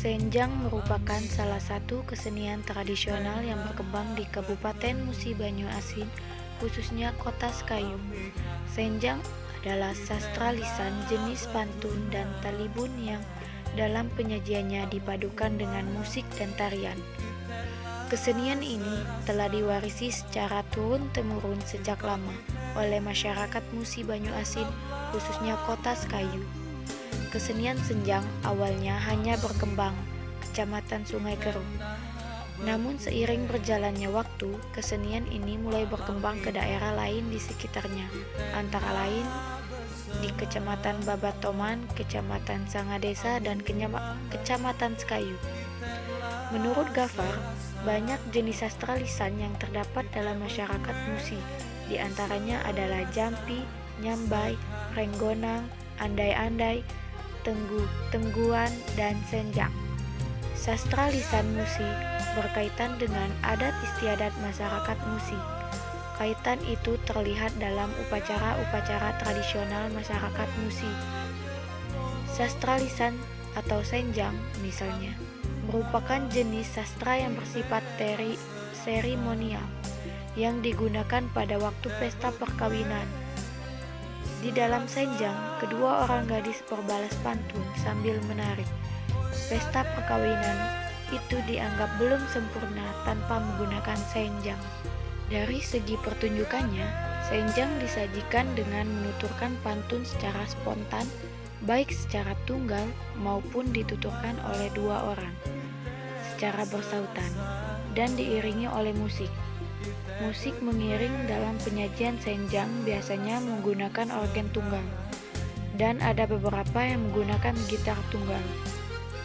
Senjang merupakan salah satu kesenian tradisional yang berkembang di Kabupaten Musi Banyu Asin, khususnya Kota Sekayu. Senjang adalah sastra lisan jenis pantun dan talibun yang dalam penyajiannya dipadukan dengan musik dan tarian. Kesenian ini telah diwarisi secara turun-temurun sejak lama oleh masyarakat Musi Banyu Asin, khususnya Kota Sekayu. Kesenian senjang awalnya hanya berkembang Kecamatan Sungai Kerum. Namun seiring berjalannya waktu, kesenian ini mulai berkembang ke daerah lain di sekitarnya, antara lain di Kecamatan Babatoman, Kecamatan Sangadesa, dan Kecamatan Sekayu. Menurut Gafar, banyak jenis sastra lisan yang terdapat dalam masyarakat Musi. Di antaranya adalah jampi, nyambai, renggonang, andai-andai, tengguan, dan senjang. Sastra lisan Musi berkaitan dengan adat istiadat masyarakat Musi. Kaitan itu terlihat dalam upacara-upacara tradisional masyarakat Musi. Sastra lisan atau senjang misalnya merupakan jenis sastra yang bersifat seremonial yang digunakan pada waktu pesta perkawinan. Di dalam senjang, kedua orang gadis berbalas pantun sambil menari. Pesta perkawinan itu dianggap belum sempurna tanpa menggunakan senjang. Dari segi pertunjukannya, senjang disajikan dengan menuturkan pantun secara spontan, baik secara tunggal maupun dituturkan oleh dua orang, secara bersautan, dan diiringi oleh musik. Musik mengiring dalam penyajian senjang biasanya menggunakan organ tunggal, dan ada beberapa yang menggunakan gitar tunggal.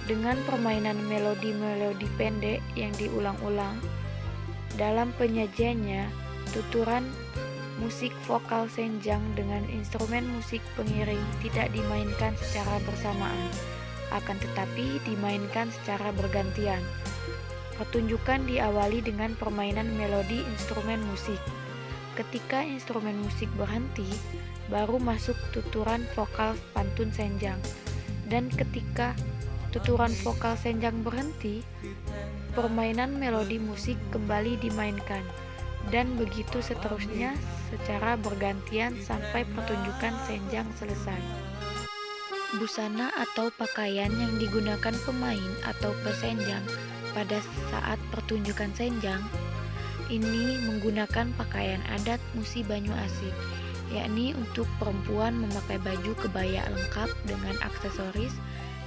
Dengan permainan melodi-melodi pendek yang diulang-ulang, dalam penyajiannya, tuturan musik vokal senjang dengan instrumen musik pengiring tidak dimainkan secara bersamaan, akan tetapi dimainkan secara bergantian. Pertunjukan diawali dengan permainan melodi instrumen musik. Ketika instrumen musik berhenti, baru masuk tuturan vokal pantun senjang. Dan ketika tuturan vokal senjang berhenti, permainan melodi musik kembali dimainkan. Dan begitu seterusnya secara bergantian sampai pertunjukan senjang selesai. Busana atau pakaian yang digunakan pemain atau pesenjang pada saat pertunjukan senjang ini menggunakan pakaian adat Musi Banyu Asin, yakni untuk perempuan memakai baju kebaya lengkap dengan aksesoris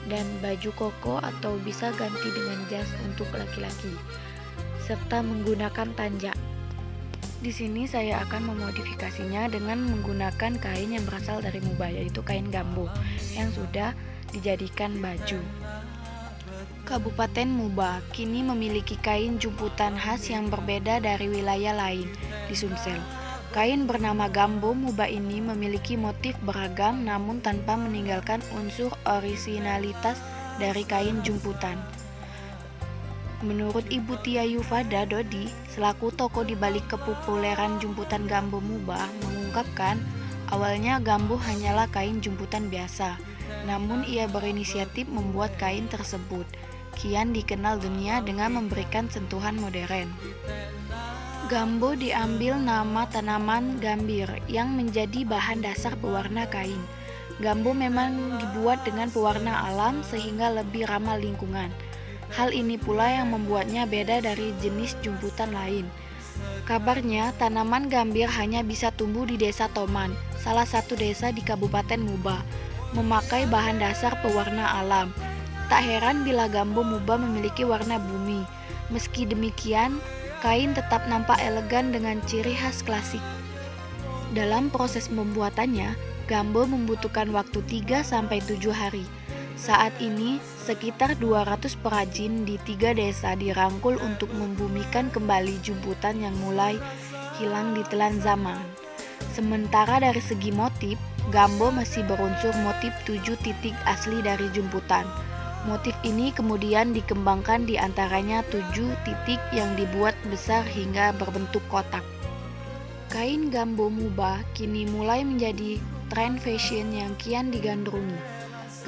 dan baju koko atau bisa ganti dengan jas untuk laki-laki, serta menggunakan tanjak. Di sini saya akan memodifikasinya dengan menggunakan kain yang berasal dari Muba, yaitu kain gambo yang sudah dijadikan baju. Kabupaten Muba kini memiliki kain jumputan khas yang berbeda dari wilayah lain di Sumsel. Kain bernama Gambo Muba ini memiliki motif beragam namun tanpa meninggalkan unsur orisinalitas dari kain jumputan. Menurut Ibu Tia Yufada Dodi, selaku tokoh di balik kepopuleran jumputan Gambo Muba, mengungkapkan awalnya Gambo hanyalah kain jumputan biasa, namun ia berinisiatif membuat kain tersebut kian dikenal dunia dengan memberikan sentuhan modern. Gambo diambil nama tanaman gambir yang menjadi bahan dasar pewarna kain. Gambo memang dibuat dengan pewarna alam sehingga lebih ramah lingkungan. Hal ini pula yang membuatnya beda dari jenis jumputan lain. Kabarnya tanaman gambir hanya bisa tumbuh di Desa Toman, salah satu desa di Kabupaten Muba, memakai bahan dasar pewarna alam. Tak heran bila Gambo Muba memiliki warna bumi. Meski demikian, kain tetap nampak elegan dengan ciri khas klasik. Dalam proses pembuatannya, Gambo membutuhkan waktu 3-7 hari. Saat ini, sekitar 200 perajin di 3 desa dirangkul untuk membumikan kembali jumputan yang mulai hilang ditelan zaman. Sementara dari segi motif, Gambo masih berunsur motif 7 titik asli dari jumputan. Motif ini kemudian dikembangkan di antaranya 7 titik yang dibuat besar hingga berbentuk kotak. Kain Gambo Muba kini mulai menjadi tren fashion yang kian digandrungi.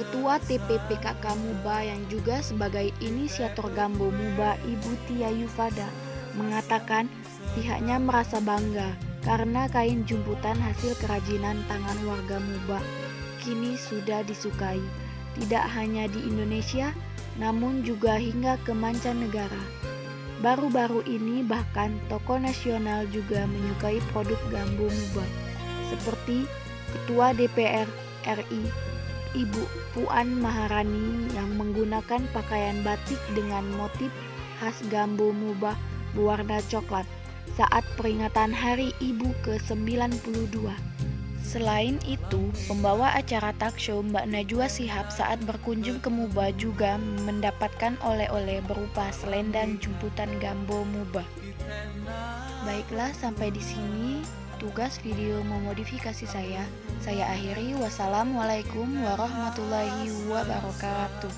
Ketua TPPKK Muba yang juga sebagai inisiator Gambo Muba, Ibu Tia Yufada, mengatakan pihaknya merasa bangga karena kain jumputan hasil kerajinan tangan warga Muba kini sudah disukai tidak hanya di Indonesia, namun juga hingga ke mancanegara. Baru-baru ini bahkan tokoh nasional juga menyukai produk Gambo Muba, seperti Ketua DPR RI Ibu Puan Maharani yang menggunakan pakaian batik dengan motif khas Gambo Muba berwarna coklat saat peringatan Hari Ibu ke-92. Selain itu, pembawa acara talk show Mbak Najwa Shihab saat berkunjung ke Muba juga mendapatkan oleh-oleh berupa selendang jemputan Gambo Muba. Baiklah, sampai di sini tugas video memodifikasi saya. Saya akhiri. Wassalamualaikum warahmatullahi wabarakatuh.